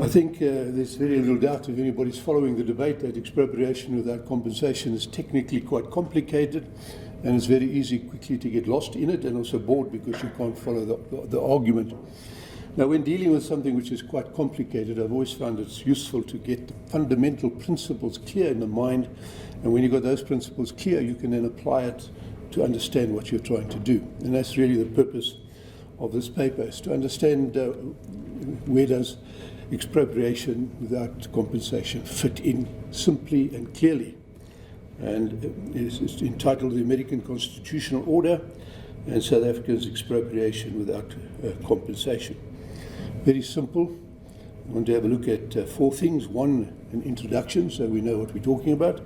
I think there's very little doubt, if anybody's following the debate, that expropriation without compensation is technically quite complicated, and it's very easy quickly to get lost in it and also bored because you can't follow the argument. Now, when dealing with something which is quite complicated, I've always found it's useful to get the fundamental principles clear in the mind, and when you've got those principles clear, you can then apply it to understand what you're trying to do. And that's really the purpose of this paper, is to understand where does expropriation without compensation fit in simply and clearly. And it's entitled The American Constitutional Order and South Africa's Expropriation Without Compensation. Very simple. I want to have a look at four things. One, an introduction, so we know what we're talking about.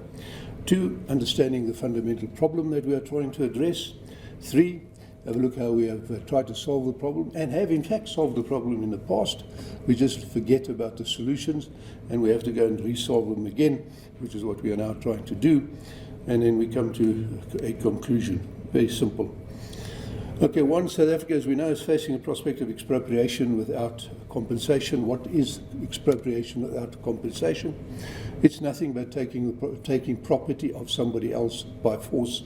Two, understanding the fundamental problem that we are trying to address. Three, have a look how we have tried to solve the problem and have in fact solved the problem in the past. We just forget about the solutions and we have to go and resolve them again, which is what we are now trying to do. And then we come to a conclusion. Very simple. Okay, one, South Africa, as we know, is facing a prospect of expropriation without compensation. What is expropriation without compensation? It's nothing but taking property of somebody else by force,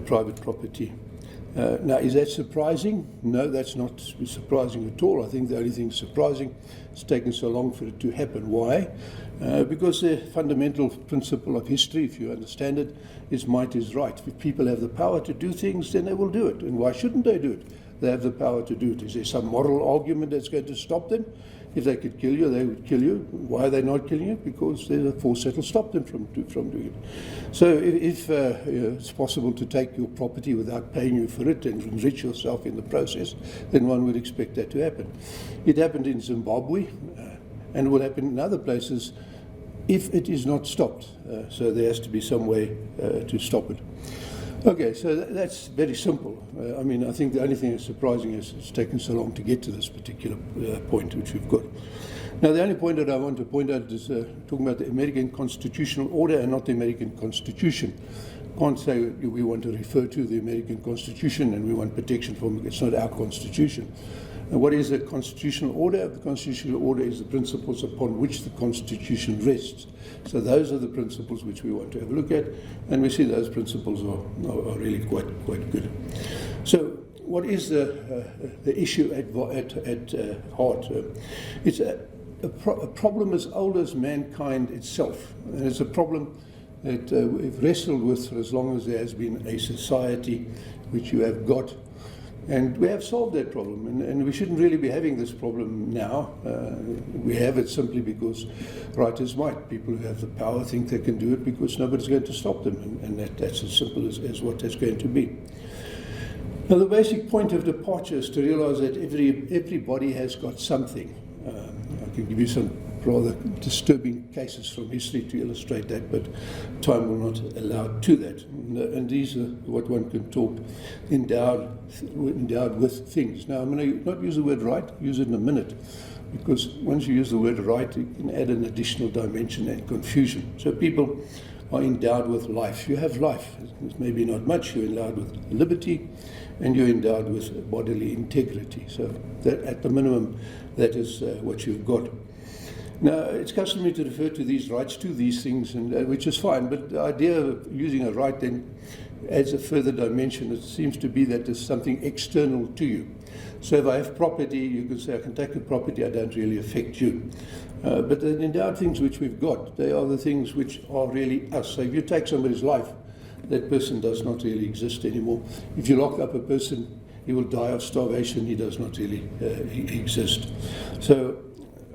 private property. Now, is that surprising? No, that's not surprising at all. I think the only thing surprising is taking so long for it to happen. Why? Because the fundamental principle of history, if you understand it, is might is right. If people have the power to do things, then they will do it. And why shouldn't they do it? They have the power to do it. Is there some moral argument that's going to stop them? If they could kill you, they would kill you. Why are they not killing you? Because there's a force that will stop them from doing it. So if it's possible to take your property without paying you for it and enrich yourself in the process, then one would expect that to happen. It happened in Zimbabwe and will happen in other places if it is not stopped. So there has to be some way to stop it. Okay, so that's very simple. I mean, I think the only thing that's surprising is it's taken so long to get to this particular point which we've got. Now, the only point that I want to point out is talking about the American Constitutional Order and not the American Constitution. Can't say we want to refer to the American Constitution and we want protection from it. It's not our Constitution. And what is a constitutional order? The constitutional order is the principles upon which the Constitution rests. So those are the principles which we want to have a look at, and we see those principles are really quite good. So what is the issue at heart? It's a problem as old as mankind itself, and it's a problem that we've wrestled with for as long as there has been a society which you have got. And we have solved that problem, and we shouldn't really be having this problem now. We have it simply because right is might. People who have the power think they can do it because nobody's going to stop them, and that's as simple as what that's going to be. Now, the basic point of departure is to realize that everybody has got something. I can give you some rather disturbing cases from history to illustrate that, but time will not allow to that. And these are what one can talk endowed with things. Now, I'm going to not use the word right, use it in a minute, because once you use the word right, you can add an additional dimension and confusion. So people are endowed with life. You have life. It's maybe not much. You're endowed with liberty, and you're endowed with bodily integrity. So that, at the minimum, that is what you've got. Now, it's customary to refer to these rights to these things, and which is fine, but the idea of using a right then adds a further dimension. It seems to be that there's something external to you. So if I have property, you can say I can take the property, I don't really affect you. But the endowed things which we've got, they are the things which are really us. So if you take somebody's life, that person does not really exist anymore. If you lock up a person, he will die of starvation, he does not really exist. So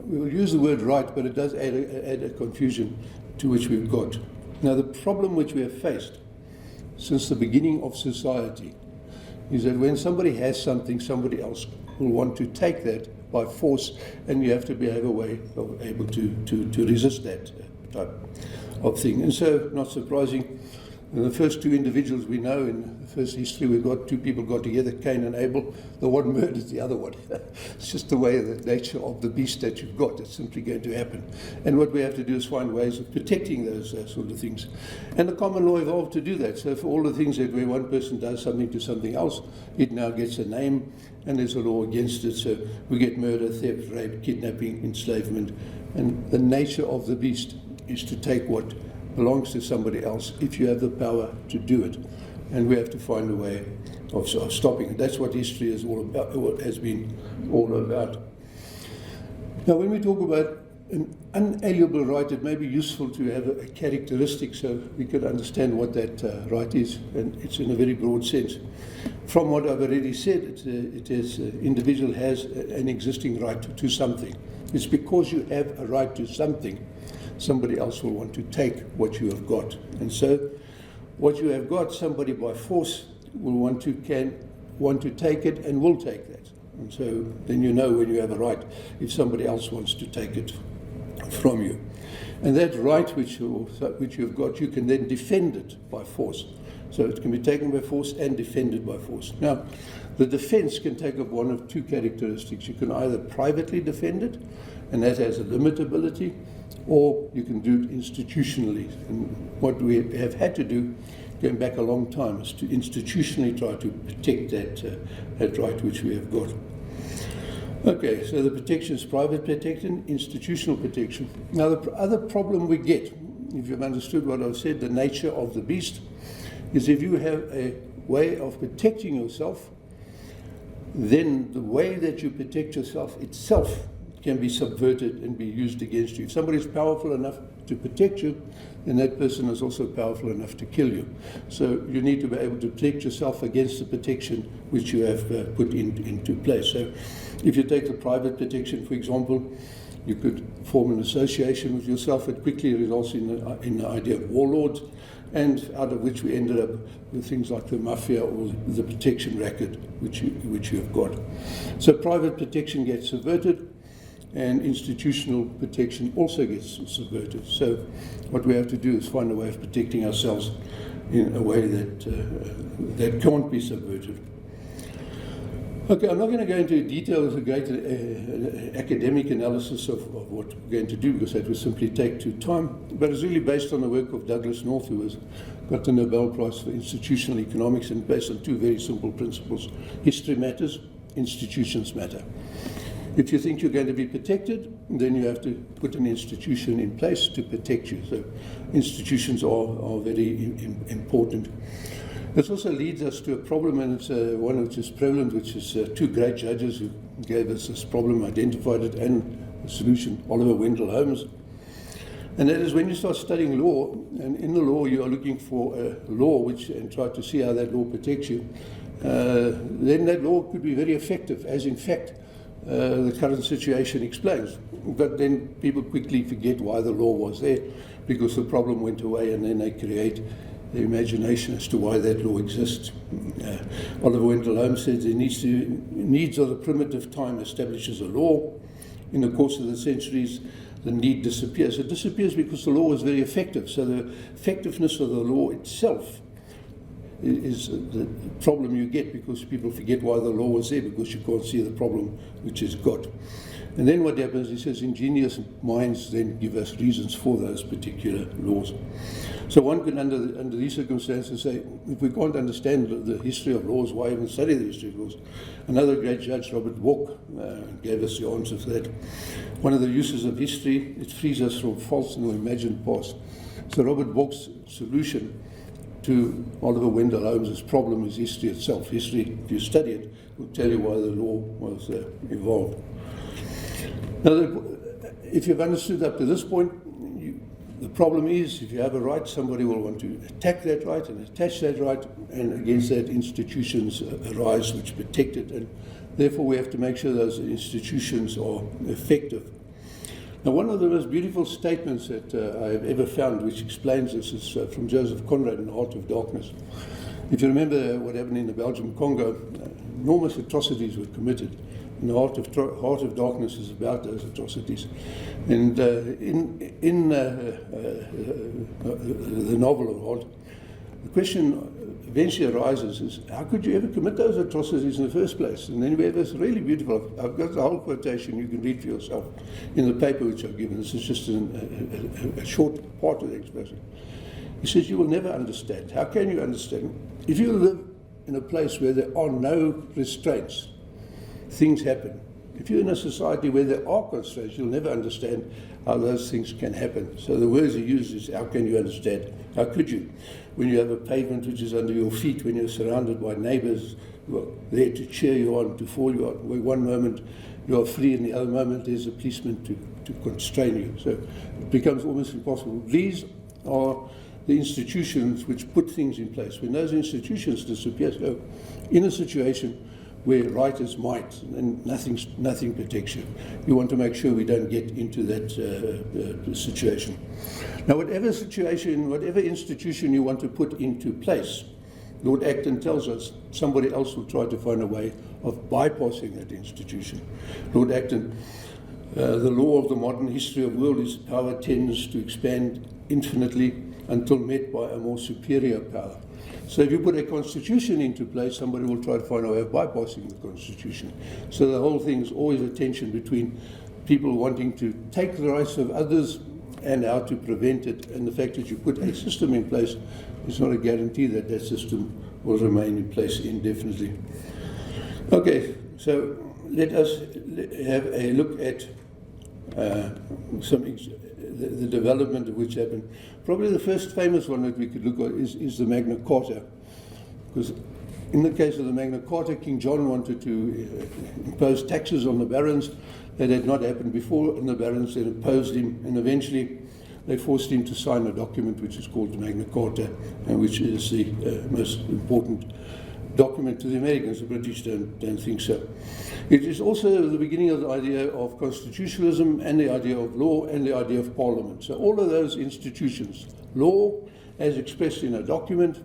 we will use the word right, but it does add a confusion to which we've got. Now, the problem which we have faced since the beginning of society is that when somebody has something, somebody else will want to take that by force, and you have to have a way of able to resist that type of thing. And so, not surprising, And the first two individuals we know in the first history, we got two people got together, Cain and Abel. The one murdered the other one. It's just the way, the nature of the beast that you've got. It's simply going to happen. And what we have to do is find ways of protecting those sort of things. And the common law evolved to do that. So for all the things that where one person does something to something else, it now gets a name, and there's a law against it. So we get murder, theft, rape, kidnapping, enslavement. And the nature of the beast is to take what belongs to somebody else if you have the power to do it. And we have to find a way of stopping it. That's what history is all about, what has been all about. Now, when we talk about an unalienable right, it may be useful to have a characteristic so we can understand what that right is, and it's in a very broad sense. From what I've already said, individual has an existing right to something. It's because you have a right to something, somebody else will want to take what you have got. And so what you have got, somebody by force will want to take it and will take that. And so then you know when you have a right if somebody else wants to take it from you. And that right which you've got, you can then defend it by force. So it can be taken by force and defended by force. Now, the defense can take up one of two characteristics. You can either privately defend it, and that has a limitability, or you can do it institutionally. And what we have had to do, going back a long time, is to institutionally try to protect that right which we have got. Okay, so the protection is private protection, institutional protection. Now, the other problem we get, if you've understood what I've said, the nature of the beast, is if you have a way of protecting yourself, then the way that you protect yourself itself can be subverted and be used against you. If somebody is powerful enough to protect you, then that person is also powerful enough to kill you. So you need to be able to protect yourself against the protection which you have put into place. So if you take the private protection, for example, you could form an association with yourself. It quickly results in the idea of warlords, and out of which we ended up with things like the mafia or the protection racket which you have got. So private protection gets subverted, and institutional protection also gets subverted. So what we have to do is find a way of protecting ourselves in a way that can't be subverted. Okay, I'm not going to go into detail as a great academic analysis of what we're going to do, because that would simply take too time, but it's really based on the work of Douglas North, who has got the Nobel Prize for Institutional Economics, and based on two very simple principles. History matters, institutions matter. If you think you're going to be protected, then you have to put an institution in place to protect you. So institutions are very important. This also leads us to a problem, and it's one which is prevalent, which is two great judges who gave us this problem, identified it, and the solution, Oliver Wendell Holmes. And that is when you start studying law, and in the law you are looking for a law and try to see how that law protects you, then that law could be very effective, as in fact the current situation explains. But then people quickly forget why the law was there, because the problem went away, and then they create the imagination as to why that law exists. Oliver Wendell Holmes says the needs of the primitive time establishes a law. In the course of the centuries, the need disappears. It disappears because the law is very effective. So the effectiveness of the law itself is the problem you get, because people forget why the law was there, because you can't see the problem which is got. And then what happens, he says, ingenious minds then give us reasons for those particular laws. So one could, under these circumstances, say, if we can't understand the history of laws, why even study the history of laws? Another great judge, Robert Walk, gave us the answer to that. One of the uses of history, it frees us from false and imagined past. So Robert Walk's solution to Oliver Wendell Holmes' problem is history itself. History, if you study it, will tell you why the law was evolved. Now, if you've understood up to this point, the problem is, if you have a right, somebody will want to attack that right and attach that right, and against that institutions arise which protect it, and therefore we have to make sure those institutions are effective. Now, one of the most beautiful statements that I have ever found which explains this is from Joseph Conrad in The Heart of Darkness. If you remember what happened in the Belgian Congo, enormous atrocities were committed. And the Heart of Darkness is about those atrocities. And in the novel of Heart, the question eventually arises is, how could you ever commit those atrocities in the first place? And then we have this really beautiful, I've got the whole quotation you can read for yourself in the paper which I've given. This is just a short part of the expression. He says, you will never understand. How can you understand? If you live in a place where there are no restraints, things happen. If you're in a society where there are constraints, you'll never understand how those things can happen. So the words he uses is, how can you understand? How could you? When you have a pavement which is under your feet, when you're surrounded by neighbors who are there to cheer you on, to fall you on, where one moment you are free and the other moment there's a policeman to constrain you. So it becomes almost impossible. These are the institutions which put things in place. When those institutions disappear, so in a situation where right is might and nothing protects you, you want to make sure we don't get into that situation. Now, whatever situation, whatever institution you want to put into place, Lord Acton tells us somebody else will try to find a way of bypassing that institution. Lord Acton, the law of the modern history of the world is power tends to expand infinitely until met by a more superior power. So if you put a constitution into place, somebody will try to find a way of bypassing the constitution. So the whole thing is always a tension between people wanting to take the rights of others and how to prevent it. And the fact that you put a system in place is not a guarantee that that system will remain in place indefinitely. Okay, so let us have a look at the development of which happened. Probably the first famous one that we could look at is the Magna Carta, because in the case of the Magna Carta, King John wanted to impose taxes on the barons. That had not happened before, and the barons then opposed him, and eventually they forced him to sign a document which is called the Magna Carta, and which is the most important document to the Americans. The British don't think so. It is also the beginning of the idea of constitutionalism and the idea of law and the idea of parliament. So all of those institutions, law as expressed in a document,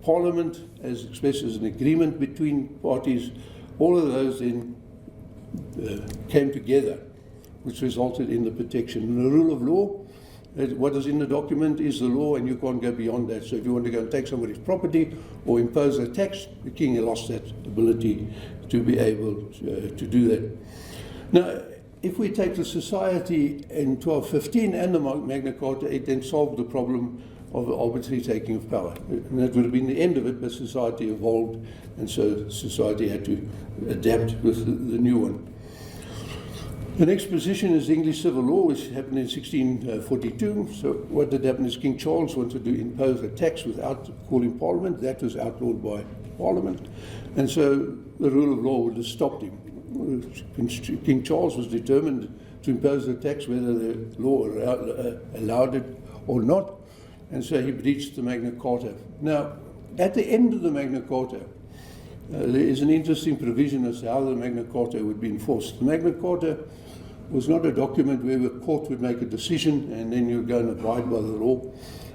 parliament as expressed as an agreement between parties, all of those then came together, which resulted in the protection. And the rule of law, what is in the document is the law, and you can't go beyond that. So if you want to go and take somebody's property or impose a tax, the king lost that ability to be able to do that. Now, if we take the society in 1215 and the Magna Carta, it then solved the problem of the arbitrary taking of power. And that would have been the end of it, but society evolved, and so society had to adapt with the new one. The next position is English civil law, which happened in 1642. So what did happen is King Charles wanted to impose a tax without calling Parliament. That was outlawed by Parliament. And so the rule of law would have stopped him. King Charles was determined to impose the tax whether the law allowed it or not. And so he breached the Magna Carta. Now, at the end of the Magna Carta, there is an interesting provision as to how the Magna Carta would be enforced. The Magna Carta was not a document where the court would make a decision and then you go and abide by the law.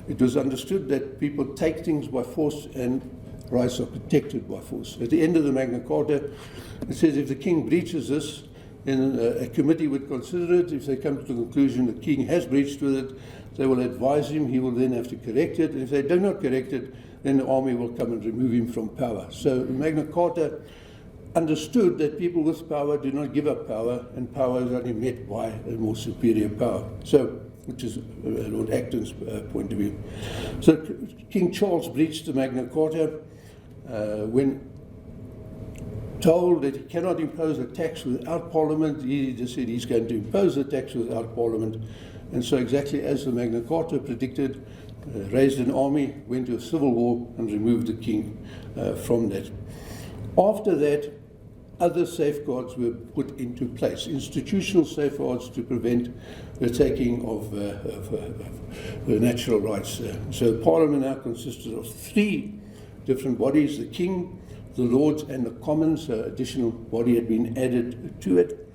It was understood that people take things by force and rights are protected by force. At the end of the Magna Carta, it says if the king breaches this, then a committee would consider it. If they come to the conclusion the king has breached with it, they will advise him. He will then have to correct it. And if they do not correct it, then the army will come and remove him from power. So the Magna Carta understood that people with power do not give up power, and power is only met by a more superior power. So, which is Lord Acton's point of view. So King Charles breached the Magna Carta when told that he cannot impose a tax without Parliament. He just said he's going to impose a tax without Parliament. And so exactly as the Magna Carta predicted, raised an army, went to a civil war and removed the king from that. After that, other safeguards were put into place, institutional safeguards to prevent the taking of natural rights. So Parliament now consisted of three different bodies: the King, the Lords, and the Commons. An additional body had been added to it.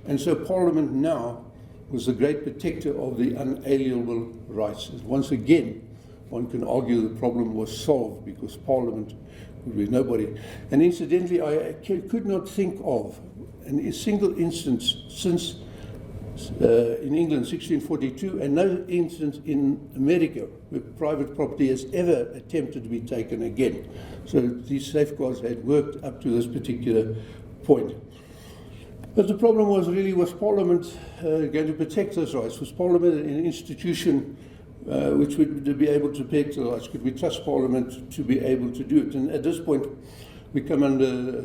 And so Parliament now was the great protector of the unalienable rights. Once again, one can argue the problem was solved because Parliament would be nobody. And incidentally, I could not think of a single instance since in England 1642, and no instance in America where private property has ever attempted to be taken again. So these safeguards had worked up to this particular point. But the problem was really, was Parliament going to protect those rights? Was Parliament an institution which would be able to protect the rights? Could we trust Parliament to be able to do it? And at this point, we come under,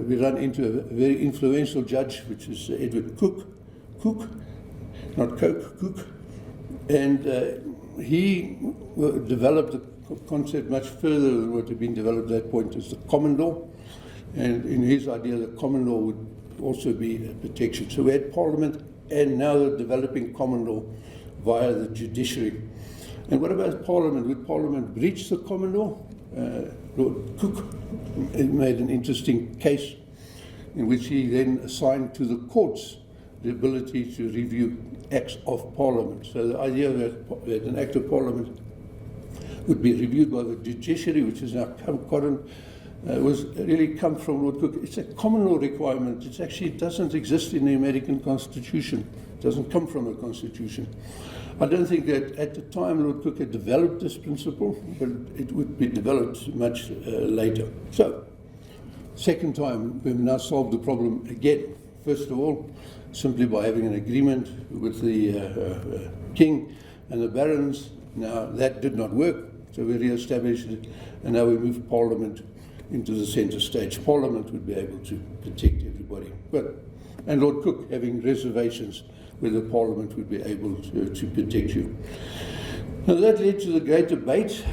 we run into a very influential judge, which is Edward Cook, not Coke, Cook. And he developed the concept much further than what had been developed at that point as the common law. And in his idea, the common law would also be a protection. So we had Parliament and now the developing common law via the judiciary. And what about Parliament? Would Parliament breach the common law? Lord Cook made an interesting case in which he then assigned to the courts the ability to review acts of Parliament. So the idea that an act of Parliament would be reviewed by the judiciary, which is now current, was really come from Lord Cook. It's a common law requirement. It actually doesn't exist in the American Constitution. It doesn't come from a constitution. I don't think that at the time Lord Cook had developed this principle, but it would be developed much later. So, second time, we've now solved the problem again. First of all, simply by having an agreement with the king and the barons. Now, that did not work, so we re-established it, and now we move Parliament into the centre stage. Parliament would be able to protect everybody. And Lord Cook having reservations whether Parliament would be able to protect you. Now that led to the great debate,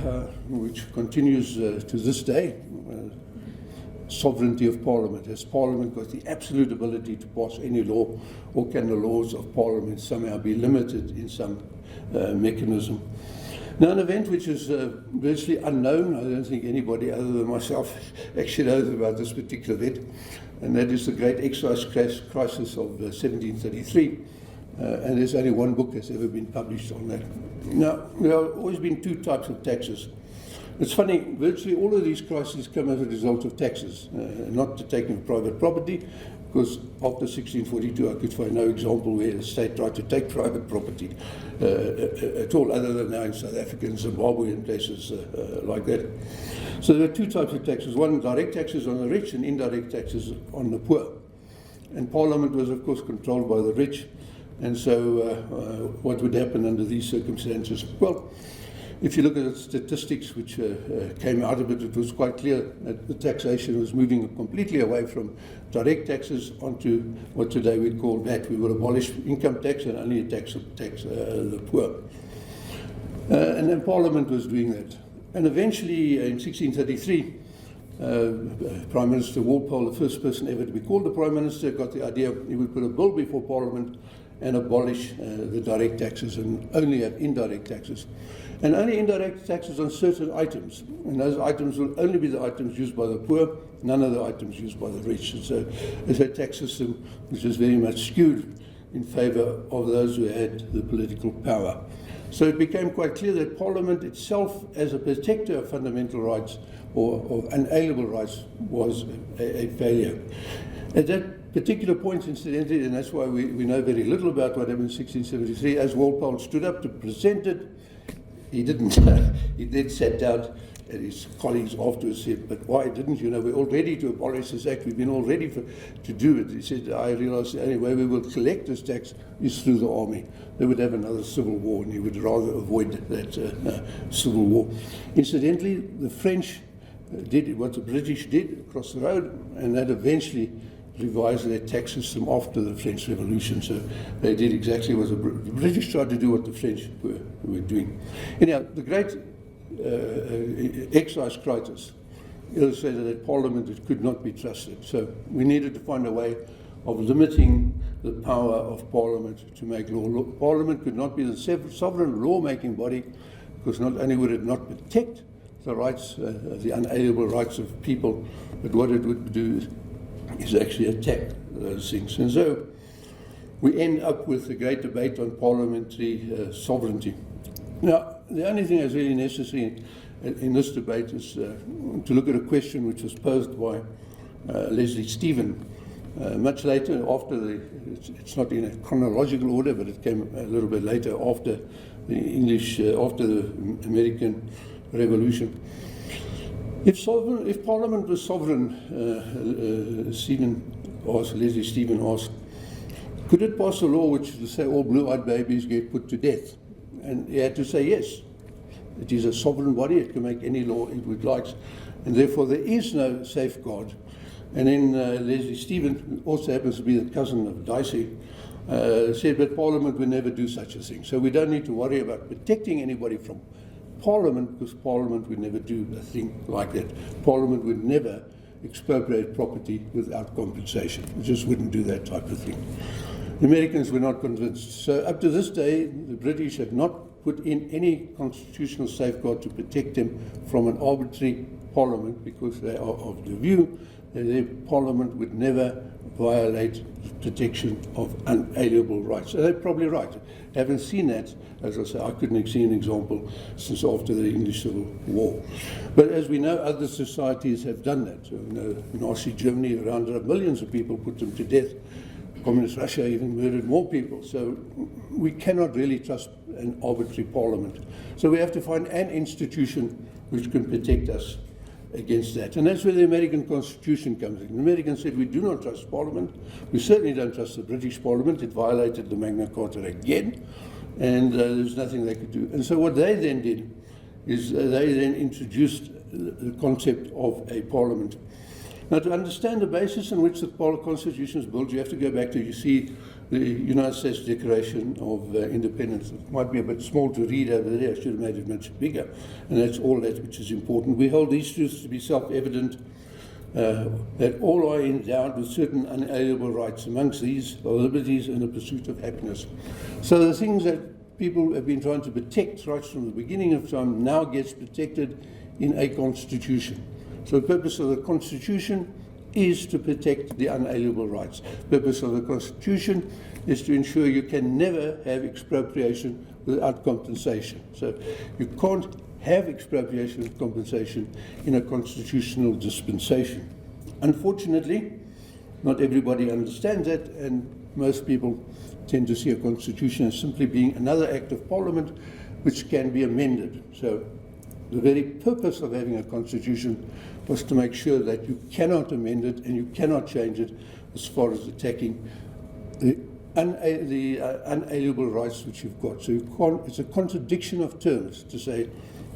which continues to this day. Sovereignty of Parliament. Has Parliament got the absolute ability to pass any law, or can the laws of Parliament somehow be limited in some mechanism? Now, an event which is virtually unknown, I don't think anybody other than myself actually knows about this particular event, and that is the Great Excise Crisis of 1733. And there's only one book that's ever been published on that. Now, there have always been two types of taxes. It's funny, virtually all of these crises come as a result of taxes, not the taking of private property, because after 1642 I could find no example where the state tried to take private property at all, other than now in South Africa and Zimbabwe and places like that. So there are two types of taxes. One, direct taxes on the rich, and indirect taxes on the poor. And Parliament was, of course, controlled by the rich. And so what would happen under these circumstances? Well, if you look at the statistics which came out of it, it was quite clear that the taxation was moving completely away from direct taxes onto what today we call VAT. We will abolish income tax and only tax the poor. And then Parliament was doing that. And eventually, in 1633, Prime Minister Walpole, the first person ever to be called the Prime Minister, got the idea he would put a bill before Parliament and abolish the direct taxes and only have indirect taxes. And only indirect taxes on certain items. And those items will only be the items used by the poor, none of the items used by the rich. And so it's a tax system which is very much skewed in favour of those who had the political power. So it became quite clear that Parliament itself, as a protector of fundamental rights or unalienable rights, was a failure. At that particular point, incidentally, and that's why we know very little about what happened in 1673, as Walpole stood up to present it, he didn't. He then sat down, and his colleagues afterwards said, "But why didn't you? We're all ready to abolish this act. We've been all ready to do it." He said, "I realised the only way we will collect this tax is through the army. They would have another civil war, and he would rather avoid that civil war." Incidentally, the French did what the British did across the road, and that eventually revised their tax system after the French Revolution. So they did exactly what the British tried to do, what the French were doing. Anyhow, the great excise crisis illustrated that Parliament could not be trusted. So we needed to find a way of limiting the power of Parliament to make law. Parliament could not be the sovereign law-making body, because not only would it not protect the rights, the unalienable rights of people, but what it would do is actually attack those things. And so we end up with the great debate on parliamentary sovereignty. Now, the only thing that's really necessary in this debate is to look at a question which was posed by Leslie Stephen much later, after it's not in a chronological order, but it came a little bit later after the after the American Revolution. If Parliament was sovereign, Leslie Stephen asked, could it pass a law which would say all blue-eyed babies get put to death? And he had to say yes. It is a sovereign body, it can make any law it would like, and therefore there is no safeguard. And then Leslie Stephen, who also happens to be the cousin of Dicey, said that Parliament would never do such a thing. So we don't need to worry about protecting anybody from Parliament, because Parliament would never do a thing like that. Parliament would never expropriate property without compensation. It just wouldn't do that type of thing. The Americans were not convinced. So up to this day, the British have not put in any constitutional safeguard to protect them from an arbitrary Parliament, because they are of the view that their Parliament would never violate the protection of unalienable rights. And they're probably right. I haven't seen that. As I say, I couldn't have seen an example since after the English Civil War. But as we know, other societies have done that. So, Nazi Germany rounded up millions of people, put them to death. Communist Russia even murdered more people. So we cannot really trust an arbitrary Parliament. So we have to find an institution which can protect us against that. And that's where the American Constitution comes in. The Americans said, we do not trust Parliament. We certainly don't trust the British Parliament. It violated the Magna Carta again, and there's nothing they could do. And so what they then did is they then introduced the concept of a Parliament. Now, to understand the basis on which the Constitution is built, you have to go back to, you see, the United States Declaration of Independence. It might be a bit small to read over there. I should have made it much bigger. And that's all that which is important. We hold these truths to be self-evident, that all are endowed with certain unalienable rights. Amongst these are liberties and the pursuit of happiness. So the things that people have been trying to protect right from the beginning of time now gets protected in a constitution. So the purpose of the Constitution is to protect the unalienable rights. The purpose of the Constitution is to ensure you can never have expropriation without compensation. So you can't have expropriation with compensation in a constitutional dispensation. Unfortunately, not everybody understands that, and most people tend to see a constitution as simply being another act of Parliament which can be amended. So the very purpose of having a constitution was to make sure that you cannot amend it and you cannot change it as far as attacking the unalienable rights which you've got. So it's a contradiction of terms to say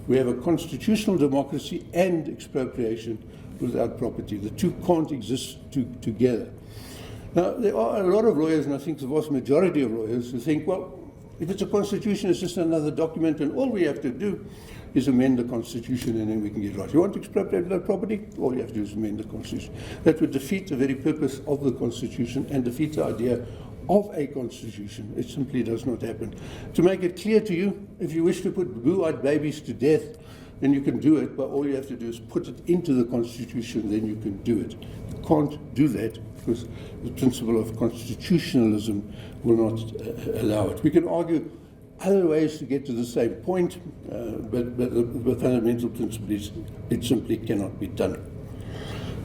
we have a constitutional democracy and expropriation without property. The two can't exist together. Now, there are a lot of lawyers, and I think the vast majority of lawyers, who think, well, if it's a constitution, it's just another document, and all we have to do is amend the Constitution, and then we can get it right. You want to expropriate that property? All you have to do is amend the Constitution. That would defeat the very purpose of the Constitution and defeat the idea of a Constitution. It simply does not happen. To make it clear to you, if you wish to put blue-eyed babies to death, then you can do it, but all you have to do is put it into the Constitution, then you can do it. You can't do that because the principle of constitutionalism will not allow it. We can argue other ways to get to the same point, but the fundamental principle is it simply cannot be done.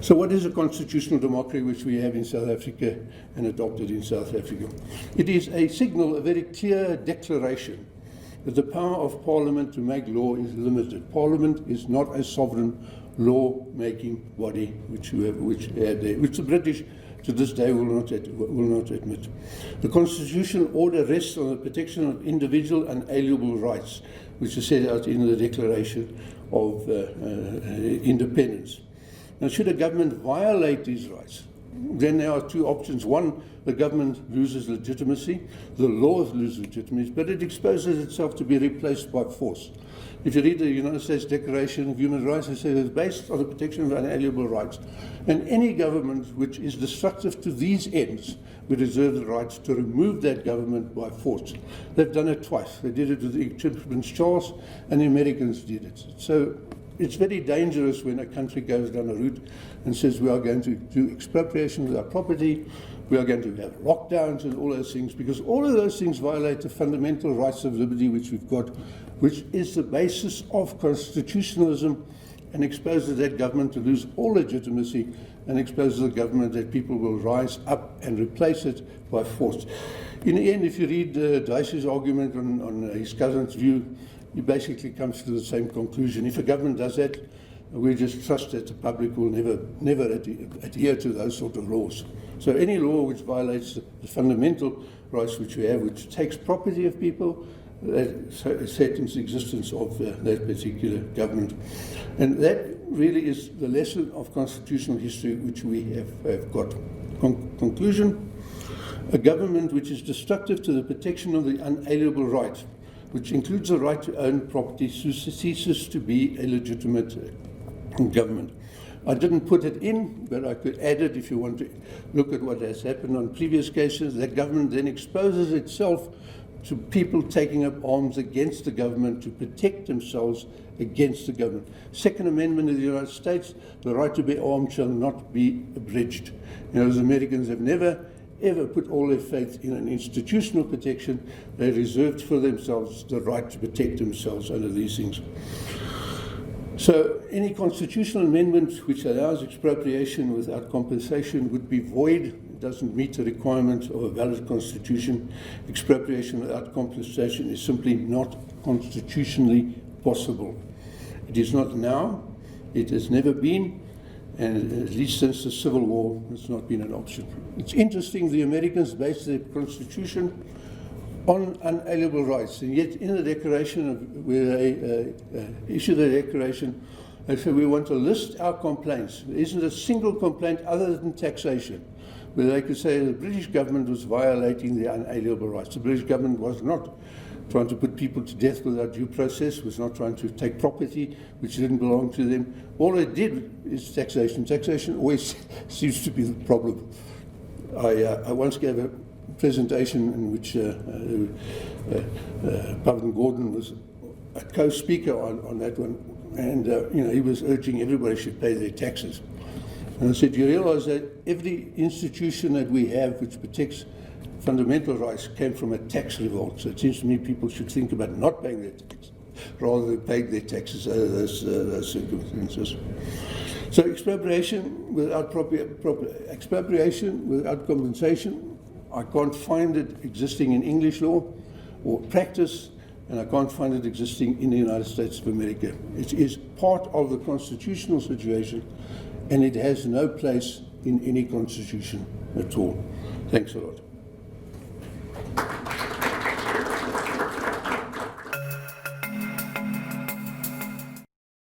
So what is a constitutional democracy which we have in South Africa and adopted in South Africa? It is a signal, a very clear declaration that the power of Parliament to make law is limited. Parliament is not a sovereign law-making body which the British to this day will not admit. The constitutional order rests on the protection of individual and alienable rights, which is set out in the Declaration of Independence. Now, should a government violate these rights, then there are two options. One, the government loses legitimacy, the laws lose legitimacy, but it exposes itself to be replaced by force. If you read the United States Declaration of Human Rights, it says it's based on the protection of unalienable rights. And any government which is destructive to these ends would reserve the right to remove that government by force. They've done it twice. They did it with Prince Charles, and the Americans did it. So it's very dangerous when a country goes down a route and says we are going to do expropriation of our property, we are going to have lockdowns and all those things, because all of those things violate the fundamental rights of liberty which we've got, which is the basis of constitutionalism and exposes that government to lose all legitimacy, and exposes the government that people will rise up and replace it by force. In the end, if you read Dicey's argument on his cousin's view, he basically comes to the same conclusion. If a government does that, we just trust that the public will never adhere to those sort of laws. So any law which violates the fundamental rights which we have, which takes property of people, that threatens the existence of that particular government. And that really is the lesson of constitutional history which we have got. Conclusion: a government which is destructive to the protection of the unalienable right, which includes the right to own property, ceases to be a legitimate government. I didn't put it in, but I could add it if you want to look at what has happened on previous cases. That government then exposes itself to people taking up arms against the government to protect themselves against the government. Second Amendment of the United States, the right to bear arms shall not be abridged. You know, the Americans have never ever put all their faith in an institutional protection. They reserved for themselves the right to protect themselves under these things. So any constitutional amendment which allows expropriation without compensation would be void. It doesn't meet the requirement of a valid constitution. Expropriation without compensation is simply not constitutionally possible. It is not now, it has never been, and at least since the Civil War, it's not been an option. It's interesting, the Americans based their constitution on unalienable rights, and yet in the declaration, where they issue the declaration, they say we want to list our complaints. There isn't a single complaint other than taxation, where they could say the British government was violating the unalienable rights. The British government was not trying to put people to death without due process, was not trying to take property which didn't belong to them. All they did is taxation. Taxation always seems to be the problem. I once gave a presentation in which Pavan Gordon was a co-speaker on that one, and you know, he was urging everybody should pay their taxes. And I said, you realize that every institution that we have which protects fundamental rights came from a tax revolt. So it seems to me people should think about not paying their taxes rather than paying their taxes under those circumstances. So expropriation without expropriation without compensation, I can't find it existing in English law or practice, and I can't find it existing in the United States of America. It is part of the constitutional situation, and it has no place in any constitution at all. Thanks a lot.